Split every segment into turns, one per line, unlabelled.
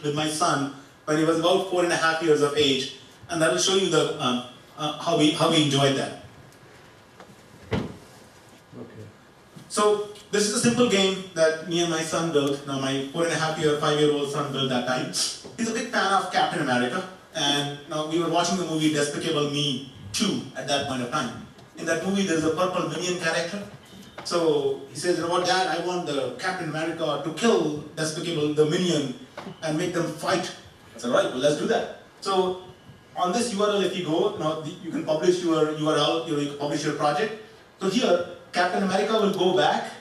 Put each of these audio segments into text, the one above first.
with my son when he was about 4.5 years of age, and that will show you the how we enjoyed that.
Okay.
So this is a simple game that me and my son built. Now my 5-year-old son built that time. He's a big fan of Captain America, and now we were watching the movie Despicable Me 2 at that point of time. In that movie, there's a purple minion character. So he says, you know what, Dad, I want the Captain America to kill Despicable, the minion, and make them fight. I said, right, well, let's do that. So on this URL, if you go, now you can publish your URL, you can publish your project. So here, Captain America will go back,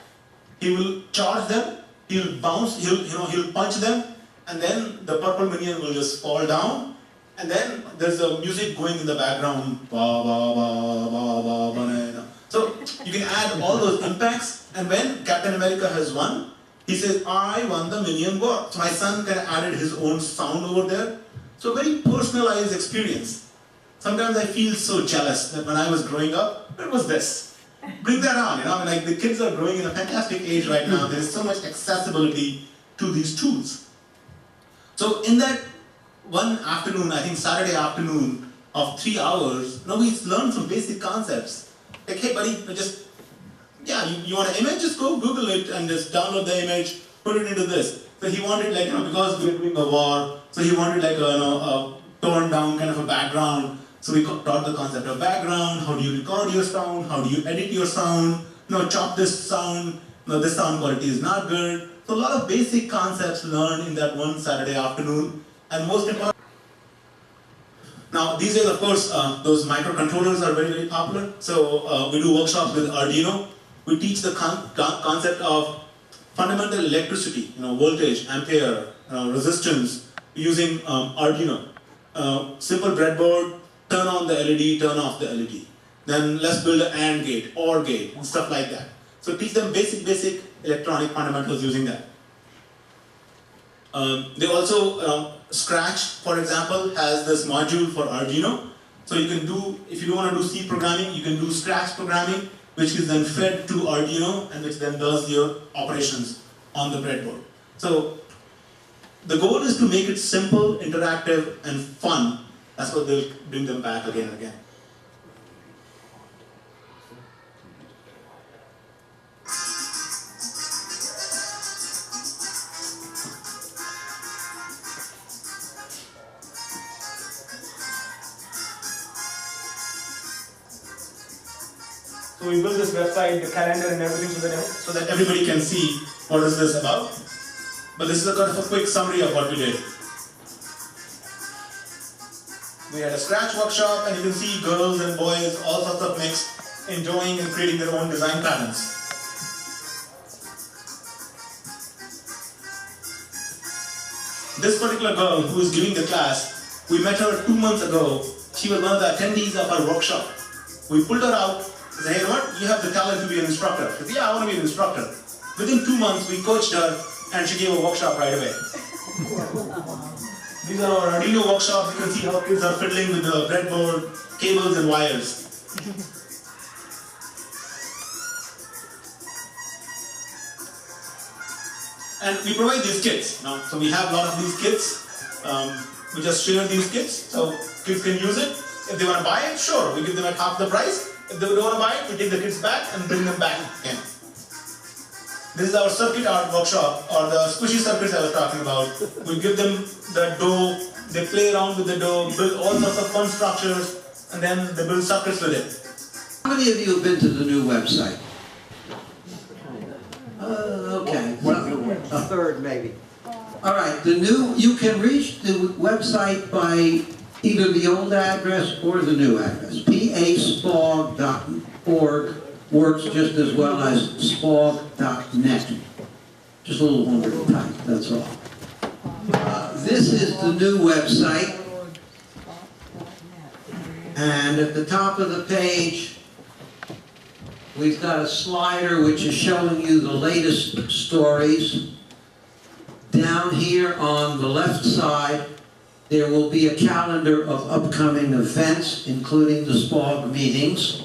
he will charge them, he'll bounce, he'll punch them, and then the purple minion will just fall down, and then there's the music going in the background. Ba, ba, ba, ba, ba, banana. So you can add all those impacts, and when Captain America has won, he says, I won the minion war. So my son kind of added his own sound over there. So very personalized experience. Sometimes I feel so jealous that when I was growing up, it was this. Bring that on, like the kids are growing in a fantastic age right now. There is so much accessibility to these tools. So in that one afternoon, I think Saturday afternoon of 3 hours, we learned some basic concepts. Like, hey buddy, you want an image? Just go Google it and just download the image, put it into this. So he wanted because we were doing a war, so he wanted a torn down kind of a background. So we taught the concept of background, how do you record your sound, how do you edit your sound, chop this sound, this sound quality is not good. So a lot of basic concepts learned in that one Saturday afternoon. And most important, now these days of course, those microcontrollers are very, very popular. So we do workshops with Arduino. We teach the concept of fundamental electricity, voltage, ampere, resistance, using Arduino. Simple breadboard, turn on the LED, turn off the LED. Then let's build an AND gate, OR gate, and stuff like that. So teach them basic electronic fundamentals using that. They also, Scratch, for example, has this module for Arduino. So you can do, if you don't want to do C programming, you can do Scratch programming, which is then fed to Arduino and which then does your operations on the breadboard. So the goal is to make it simple, interactive, and fun. That's what they'll bring them back again and again. So we built this website, the calendar and everything so that everybody can see what is this about. But this is a kind of a quick summary of what we did. We had a Scratch workshop, and you can see girls and boys, all sorts of mix, enjoying and creating their own design patterns. This particular girl who is giving the class, we met her 2 months ago. She was one of the attendees of our workshop. We pulled her out, said, hey, you know what? You have the talent to be an instructor. She said, yeah, I want to be an instructor. Within 2 months, we coached her, and she gave a workshop right away. These are our Arduino workshops. You can see how kids are fiddling with the breadboard, cables and wires. And we provide these kits. So we have a lot of these kits. We just share these kits, so kids can use it. If they want to buy it, sure, we give them at half the price. If they don't want to buy it, we take the kits back and bring them back again. This is our circuit art workshop, or the squishy circuits I was talking about. We give them the dough, they play around with the dough, build all sorts of fun structures, and then they build circuits with it.
How many of you have been to the new website? Okay.
A third, maybe.
All right, you can reach the website by either the old address or the new address. paspog.org works just as well as spog.net. Just a little longer to type, that's all. This is the new website. And at the top of the page, we've got a slider which is showing you the latest stories. Down here on the left side, there will be a calendar of upcoming events, including the SPOG meetings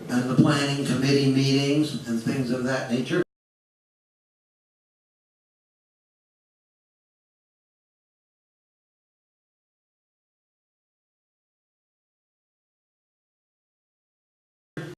and the planning committee meetings and things of that nature.